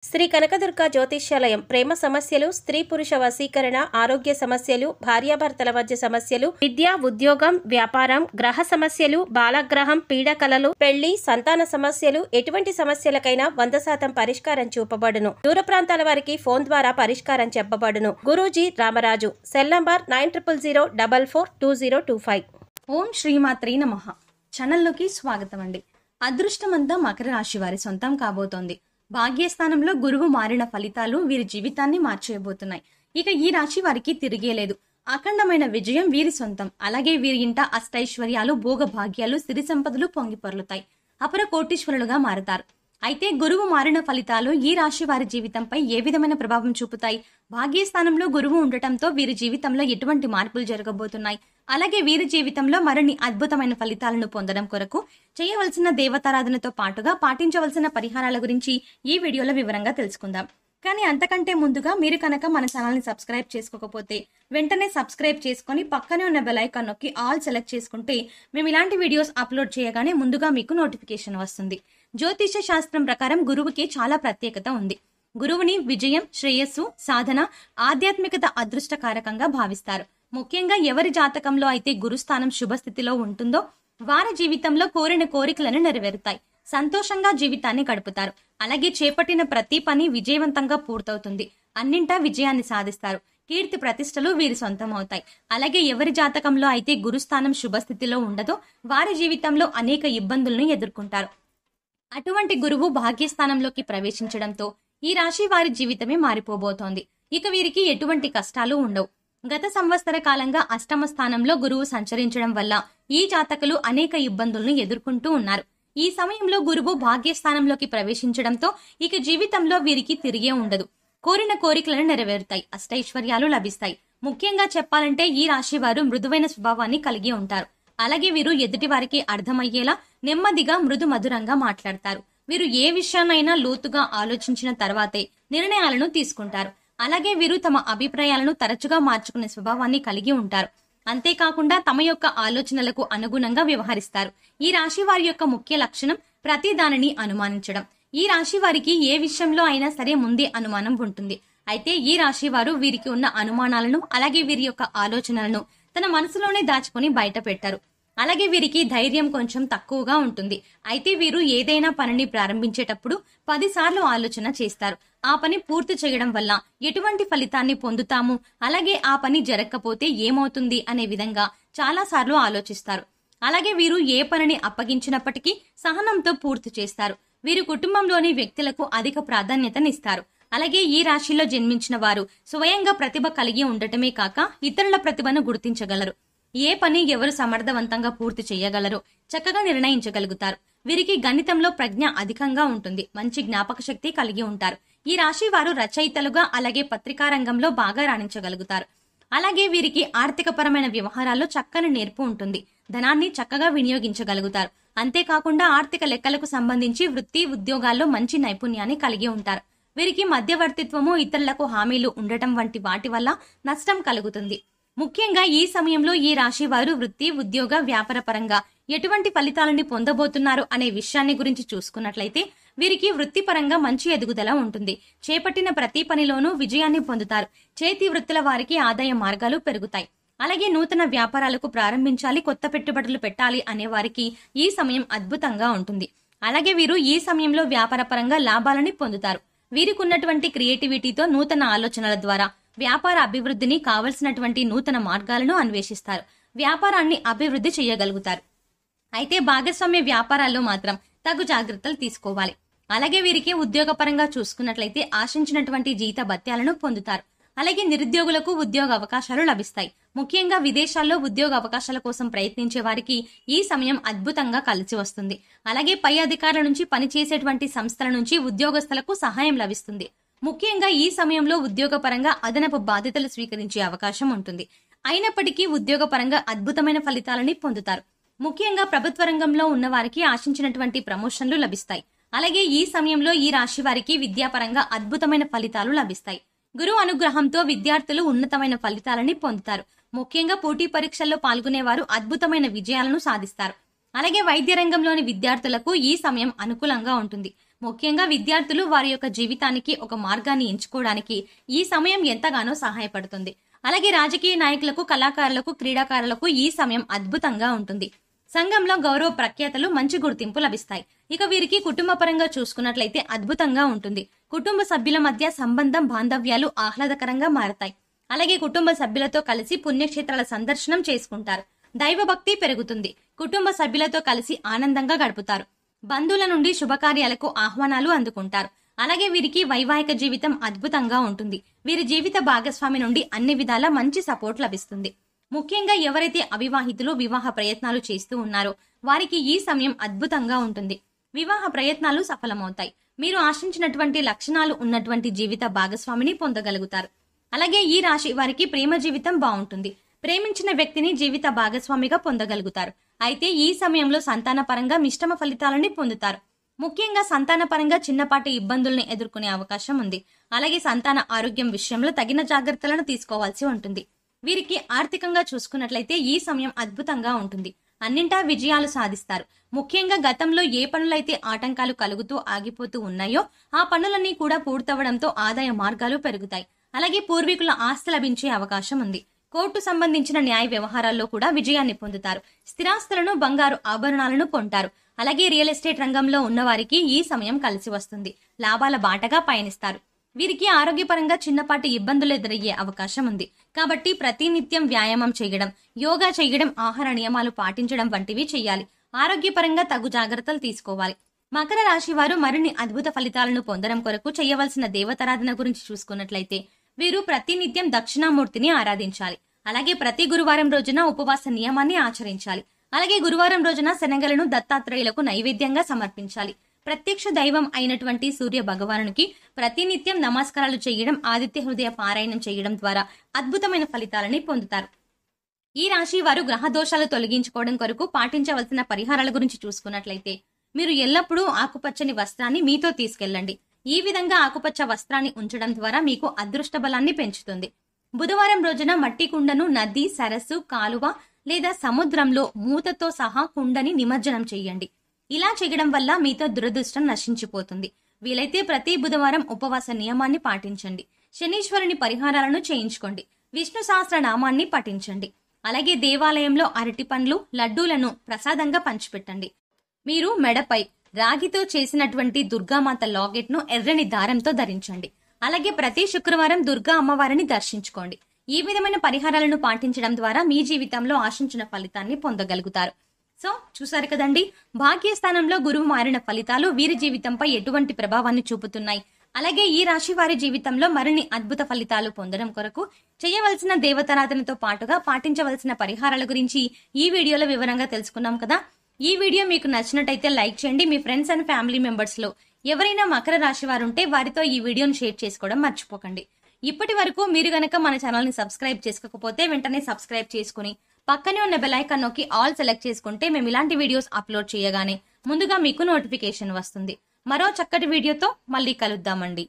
శ్రీ కనకదుర్గ జ్యోతిష్యాలయం ప్రేమ సమస్యలు, స్త్రీ పురుష వశీకరణ, ఆరోగ్య సమస్యలు, భార్యాభర్తల మధ్య సమస్యలు, విద్య, ఉద్యోగం, వ్యాపారం, గ్రహ సమస్యలు, బాలగ్రహం, పీడకలలు, పెళ్లి, సంతాన సమస్యలు, ఎటువంటి సమస్యలకైనా 100% పరిష్కారం చూపబడును. దూర ప్రాంతాల వారికి ఫోన్ ద్వారా పరిష్కారం చెప్పబడును. గురూజీ రామరాజు. Cell number 9000442025. ఓం శ్రీమాత్రే నమః. ఛానల్లోకి స్వాగతం అండి. అదృష్టమంతా మకర రాశి వారి సొంతం కాబోతోంది. భాగ్యస్థానంలో గురువు మారిన ఫలితాలు వీరి జీవితాన్ని మార్చేయబోతున్నాయి. ఇక ఈ రాశి వారికి తిరిగేలేదు. అఖండమైన విజయం వీరి సొంతం. అలాగే వీరి ఇంట అష్టైశ్వర్యాలు, భోగ భాగ్యాలు, సిరి సంపదలు పొంగి పొర్లుతాయి. అపర కోటీశ్వరులుగా మారతారు. అయితే గురువు మారిన ఫలితాలు ఈ రాశి వారి జీవితంపై ఏ విధమైన ప్రభావం చూపుతాయి? భాగ్యస్థానంలో గురువు ఉండటంతో వీరి జీవితంలో ఎటువంటి మార్పులు జరగబోతున్నాయి? అలాగే వీరి జీవితంలో మరిన్ని అద్భుతమైన ఫలితాలను పొందడం కొరకు చేయవలసిన దేవతారాధనతో పాటుగా పాటించవలసిన పరిహారాల గురించి ఈ వీడియోలో వివరంగా తెలుసుకుందాం. కానీ అంతకంటే ముందుగా మీరు కనుక మన ఛానల్ ని సబ్స్క్రైబ్ చేసుకోకపోతే వెంటనే సబ్స్క్రైబ్ చేసుకుని పక్కనే ఉన్న బెల్ ఐకాన్ నొక్కి ఆల్ సెలెక్ట్ చేసుకుంటే మేము ఇలాంటి వీడియోస్ అప్లోడ్ చేయగానే ముందుగా మీకు నోటిఫికేషన్ వస్తుంది. జ్యోతిష శాస్త్రం ప్రకారం గురువుకి చాలా ప్రత్యేకత ఉంది. గురువుని విజయం, శ్రేయస్సు, సాధన, ఆధ్యాత్మికత అదృష్టకారకంగా భావిస్తారు. ముఖ్యంగా ఎవరి జాతకంలో అయితే గురుస్థానం శుభస్థితిలో ఉంటుందో వారి జీవితంలో కోరిన కోరికలను నెరవేరుతాయి. సంతోషంగా జీవితాన్ని గడుపుతారు. అలాగే చేపట్టిన ప్రతి పని విజయవంతంగా పూర్తవుతుంది. అన్నింటా విజయాన్ని సాధిస్తారు. కీర్తి ప్రతిష్టలు వీరి సొంతం అవుతాయి. అలాగే ఎవరి జాతకంలో అయితే గురుస్థానం శుభస్థితిలో ఉండదో వారి జీవితంలో అనేక ఇబ్బందులను ఎదుర్కొంటారు. అటువంటి గురువు భాగ్యస్థానంలోకి ప్రవేశించడంతో ఈ రాశి వారి జీవితమే మారిపోబోతోంది. ఇక వీరికి ఎటువంటి కష్టాలు ఉండవు. గత సంవత్సర కాలంగా అష్టమ స్థానంలో గురువు సంచరించడం వల్ల ఈ జాతకులు అనేక ఇబ్బందులను ఎదుర్కొంటూ ఉన్నారు. ఈ సమయంలో గురువు భాగ్యస్థానంలోకి ప్రవేశించడంతో ఇక జీవితంలో వీరికి తిరిగే ఉండదు. కోరిన కోరికలను నెరవేరుతాయి. అష్టైశ్వర్యాలు లభిస్తాయి. ముఖ్యంగా చెప్పాలంటే ఈ రాశి వారు మృదువైన స్వభావాన్ని కలిగి ఉంటారు. అలాగే వీరు ఎదుటి వారికి అర్థమయ్యేలా నెమ్మదిగా మృదు మధురంగా మాట్లాడతారు. వీరు ఏ విషయాన్నైనా లోతుగా ఆలోచించిన తర్వాతే నిర్ణయాలను తీసుకుంటారు. అలాగే వీరు తమ అభిప్రాయాలను తరచుగా మార్చుకునే స్వభావాన్ని కలిగి ఉంటారు. అంతేకాకుండా తమ యొక్క ఆలోచనలకు అనుగుణంగా వ్యవహరిస్తారు. ఈ రాశి వారి యొక్క ముఖ్య లక్షణం ప్రతి దానిని అనుమానించడం. ఈ రాశి వారికి ఏ విషయంలో అయినా సరే ముందే అనుమానం ఉంటుంది. అయితే ఈ రాశి వారు వీరికి ఉన్న అనుమానాలను అలాగే వీరి యొక్క ఆలోచనలను తన మనసులోనే దాచుకుని బయట పెట్టారు. అలాగే వీరికి ధైర్యం కొంచెం తక్కువగా ఉంటుంది. అయితే వీరు ఏదైనా పనిని ప్రారంభించేటప్పుడు 10 సార్లు ఆలోచన చేస్తారు. ఆ పని పూర్తి చేయడం వల్ల ఎటువంటి ఫలితాన్ని పొందుతాము, అలాగే ఆ పని జరగకపోతే ఏమవుతుంది అనే విధంగా చాలా సార్లు ఆలోచిస్తారు. అలాగే వీరు ఏ పనిని అప్పగించినప్పటికీ సహనంతో పూర్తి చేస్తారు. వీరు కుటుంబంలోని వ్యక్తులకు అధిక ప్రాధాన్యతనిస్తారు. అలాగే ఈ రాశిలో జన్మించిన వారు స్వయంగా ప్రతిభ కలిగి ఉండటమే కాక ఇతరుల ప్రతిభను గుర్తించగలరు. ఏ పని ఎవరు సమర్థవంతంగా పూర్తి చేయగలరో చక్కగా నిర్ణయించగలుగుతారు. వీరికి గణితంలో ప్రజ్ఞ అధికంగా ఉంటుంది. మంచి జ్ఞాపక శక్తి కలిగి ఉంటారు. ఈ రాశి వారు రచయితలుగా అలాగే పత్రికా రంగంలో బాగా రాణించగలుగుతారు. అలాగే వీరికి ఆర్థికపరమైన వ్యవహారాల్లో చక్కని నేర్పు ఉంటుంది. ధనాన్ని చక్కగా వినియోగించగలుగుతారు. అంతేకాకుండా ఆర్థిక లెక్కలకు సంబంధించి వృత్తి, ఉద్యోగాల్లో మంచి నైపుణ్యాన్ని కలిగి ఉంటారు. వీరికి మధ్యవర్తిత్వము, ఇతరులకు హామీలు ఉండటం వంటి వాటి వల్ల నష్టం కలుగుతుంది. ముఖ్యంగా ఈ సమయంలో ఈ రాశి వారు వృత్తి, ఉద్యోగ, వ్యాపార పరంగా ఎటువంటి ఫలితాలని పొందబోతున్నారు అనే విషయాన్ని గురించి చూసుకున్నట్లయితే వీరికి వృత్తిపరంగా మంచి ఎదుగుదల ఉంటుంది. చేపట్టిన ప్రతి పనిలోనూ విజయాన్ని పొందుతారు. చేతి వృత్తుల వారికి ఆదాయ మార్గాలు పెరుగుతాయి. అలాగే నూతన వ్యాపారాలకు ప్రారంభించాలి, కొత్త పెట్టుబడులు పెట్టాలి అనే వారికి ఈ సమయం అద్భుతంగా ఉంటుంది. అలాగే వీరు ఈ సమయంలో వ్యాపార పరంగా లాభాలని పొందుతారు. వీరికి ఉన్నటువంటి క్రియేటివిటీతో నూతన ఆలోచనల ద్వారా వ్యాపార అభివృద్ధిని కావలసినటువంటి నూతన మార్గాలను అన్వేషిస్తారు. వ్యాపారాన్ని అభివృద్ధి చేయగలుగుతారు. అయితే భాగస్వామ్య వ్యాపారాల్లో మాత్రం తగు జాగ్రత్తలు తీసుకోవాలి. అలాగే వీరికి ఉద్యోగపరంగా చూసుకున్నట్లయితే ఆశించినటువంటి జీత భత్యాలను పొందుతారు. అలాగే నిరుద్యోగులకు ఉద్యోగ అవకాశాలు లభిస్తాయి. ముఖ్యంగా విదేశాల్లో ఉద్యోగ అవకాశాల కోసం ప్రయత్నించే వారికి ఈ సమయం అద్భుతంగా కలిసి వస్తుంది. అలాగే పై అధికారుల నుంచి పనిచేసేటువంటి సంస్థల నుంచి ఉద్యోగస్తులకు సహాయం లభిస్తుంది. ముఖ్యంగా ఈ సమయంలో ఉద్యోగపరంగా అదనపు బాధ్యతలు స్వీకరించే అవకాశం ఉంటుంది. అయినప్పటికీ ఉద్యోగపరంగా అద్భుతమైన ఫలితాలని పొందుతారు. ముఖ్యంగా ప్రభుత్వ రంగంలో ఉన్న వారికి ఆశించినటువంటి ప్రమోషన్లు లభిస్తాయి. అలాగే ఈ సమయంలో ఈ రాశి వారికి విద్యాపరంగా అద్భుతమైన ఫలితాలు లభిస్తాయి. గురు అనుగ్రహంతో విద్యార్థులు ఉన్నతమైన ఫలితాలని పొందుతారు. ముఖ్యంగా పోటీ పరీక్షల్లో పాల్గొనేవారు అద్భుతమైన విజయాలను సాధిస్తారు. అలాగే వైద్య రంగంలోని విద్యార్థులకు ఈ సమయం అనుకూలంగా ఉంటుంది. ముఖ్యంగా విద్యార్థులు వారి యొక్క జీవితానికి ఒక మార్గాన్ని ఎంచుకోవడానికి ఈ సమయం ఎంతగానో సహాయపడుతుంది. అలాగే రాజకీయ నాయకులకు, కళాకారులకు, క్రీడాకారులకు ఈ సమయం అద్భుతంగా ఉంటుంది. సంఘంలో గౌరవ ప్రఖ్యాతలు, మంచి గుర్తింపు లభిస్తాయి. ఇక వీరికి కుటుంబ పరంగా చూసుకున్నట్లయితే అద్భుతంగా ఉంటుంది. కుటుంబ సభ్యుల మధ్య సంబంధం, బాంధవ్యాలు ఆహ్లాదకరంగా మారతాయి. అలాగే కుటుంబ సభ్యులతో కలిసి పుణ్యక్షేత్రాల సందర్శనం చేసుకుంటారు. దైవభక్తి పెరుగుతుంది. కుటుంబ సభ్యులతో కలిసి ఆనందంగా గడుపుతారు. బంధువుల నుండి శుభకార్యాలకు ఆహ్వానాలు అందుకుంటారు. అలాగే వీరికి వైవాహిక జీవితం అద్భుతంగా ఉంటుంది. వీరి జీవిత భాగస్వామి నుండి అన్ని విధాల మంచి సపోర్ట్ లభిస్తుంది. ముఖ్యంగా ఎవరైతే అవివాహితులు వివాహ ప్రయత్నాలు చేస్తూ ఉన్నారో వారికి ఈ సమయం అద్భుతంగా ఉంటుంది. వివాహ ప్రయత్నాలు సఫలమవుతాయి. మీరు ఆశించినటువంటి లక్షణాలు ఉన్నటువంటి జీవిత భాగస్వామిని పొందగలుగుతారు. అలాగే ఈ రాశి వారికి ప్రేమ జీవితం బాగుంటుంది. ప్రేమించిన వ్యక్తిని జీవిత భాగస్వామిగా పొందగలుగుతారు. అయితే ఈ సమయంలో సంతానపరంగా మిశ్రమ ఫలితాలని పొందుతారు. ముఖ్యంగా సంతానపరంగా చిన్నపాటి ఇబ్బందుల్ని ఎదుర్కొనే అవకాశం ఉంది. అలాగే సంతాన ఆరోగ్యం విషయంలో తగిన జాగ్రత్తలను తీసుకోవాల్సి ఉంటుంది. వీరికి ఆర్థికంగా చూసుకున్నట్లయితే ఈ సమయం అద్భుతంగా ఉంటుంది. అన్నింటా విజయాలు సాధిస్తారు. ముఖ్యంగా గతంలో ఏ పనులైతే ఆటంకాలు కలుగుతూ ఆగిపోతూ ఉన్నాయో ఆ పనులన్నీ కూడా పూర్తవడంతో ఆదాయ మార్గాలు పెరుగుతాయి. అలాగే పూర్వీకుల ఆస్తి లభించే అవకాశం ఉంది. కోర్టు సంబంధించిన న్యాయ వ్యవహారాల్లో కూడా విజయాన్ని పొందుతారు. స్థిరాస్తులను, బంగారు ఆభరణాలను కొంటారు. అలాగే రియల్ ఎస్టేట్ రంగంలో ఉన్నవారికి ఈ సమయం కలిసి వస్తుంది. లాభాల బాటగా పయనిస్తారు. వీరికి ఆరోగ్యపరంగా చిన్నపాటి ఇబ్బందులు ఎదురయ్యే అవకాశం ఉంది. కాబట్టి ప్రతినిత్యం వ్యాయామం చేయడం, యోగా చేయడం, ఆహార నియమాలు పాటించడం వంటివి చేయాలి. ఆరోగ్యపరంగా తగు జాగ్రత్తలు తీసుకోవాలి. మకర రాశి వారు మరిన్ని అద్భుత ఫలితాలను పొందడం కొరకు చేయవలసిన దేవతారాధన గురించి చూసుకున్నట్లయితే వీరు ప్రతినిత్యం దక్షిణామూర్తిని ఆరాధించాలి. అలాగే ప్రతి గురువారం రోజున ఉపవాస నియమాన్ని ఆచరించాలి. అలాగే గురువారం రోజున శనగలను దత్తాత్రేయులకు నైవేద్యంగా సమర్పించాలి. ప్రత్యక్ష దైవం అయినటువంటి సూర్య భగవానునికి ప్రతినిత్యం నమస్కారాలు చేయడం, ఆదిత్య హృదయ పారాయణం చేయడం ద్వారా అద్భుతమైన ఫలితాలని పొందుతారు. ఈ రాశి వారు గ్రహ దోషాలు తొలగించుకోవడం కొరకు పాటించవలసిన పరిహారాల గురించి చూసుకున్నట్లయితే మీరు ఎల్లప్పుడూ ఆకుపచ్చని వస్త్రాన్ని మీతో తీసుకెళ్లండి. ఈ విధంగా ఆకుపచ్చ వస్త్రాన్ని ఉంచడం ద్వారా మీకు అదృష్ట బలాన్ని పెంచుతుంది. బుధవారం రోజున మట్టి కుండను నది, సరస్సు, కాలువ లేదా సముద్రంలో మూతతో సహా కుండని నిమజ్జనం చేయండి. ఇలా చేయడం వల్ల మీతో దురదృష్టం నశించిపోతుంది. వీలైతే ప్రతి బుధవారం ఉపవాస నియమాన్ని పాటించండి. శనీశ్వరుని పరిహారాలను చేయించుకోండి. విష్ణు సహస్ర నామాన్ని పఠించండి. అలాగే దేవాలయంలో అరటి పండ్లు, లడ్డూలను ప్రసాదంగా పంచిపెట్టండి. మీరు మెడపై రాగితో చేసినటువంటి దుర్గామాత లాకెట్ ను ఎర్రని దారంతో ధరించండి. అలాగే ప్రతి శుక్రవారం దుర్గా అమ్మవారిని దర్శించుకోండి. ఈ విధమైన పరిహారాలను పాటించడం ద్వారా మీ జీవితంలో ఆశించిన ఫలితాన్ని పొందగలుగుతారు. సో చూసారు కదండి, భాగ్యస్థానంలో గురువు మారిన ఫలితాలు వీరి జీవితంపై ఎటువంటి ప్రభావాన్ని చూపుతున్నాయి. అలాగే ఈ రాశి వారి జీవితంలో మరిన్ని అద్భుత ఫలితాలు పొందడం కొరకు చేయవలసిన దేవతారాధనతో పాటుగా పాటించవలసిన పరిహారాల గురించి ఈ వీడియోలో వివరంగా తెలుసుకున్నాం కదా. ఈ వీడియో మీకు నచ్చినట్టయితే లైక్ చేయండి. మీ ఫ్రెండ్స్ అండ్ ఫ్యామిలీ మెంబర్స్ లో ఎవరైనా మకర రాశి వారు ఉంటే వారితో ఈ వీడియోని షేర్ చేసుకోవడం మర్చిపోకండి. ఇప్పటి వరకు మీరు గనక మన ఛానల్ ని సబ్స్క్రైబ్ చేసుకోకపోతే వెంటనే సబ్స్క్రైబ్ చేసుకుని పక్కనే ఉన్న బెల్ ఐకాన్ నొక్కి ఆల్ సెలెక్ట్ చేసుకుంటే మేము ఇలాంటి వీడియోస్ అప్లోడ్ చేయగానే ముందుగా మీకు నోటిఫికేషన్ వస్తుంది. మరో చక్కటి వీడియోతో మళ్ళీ కలుద్దామండి.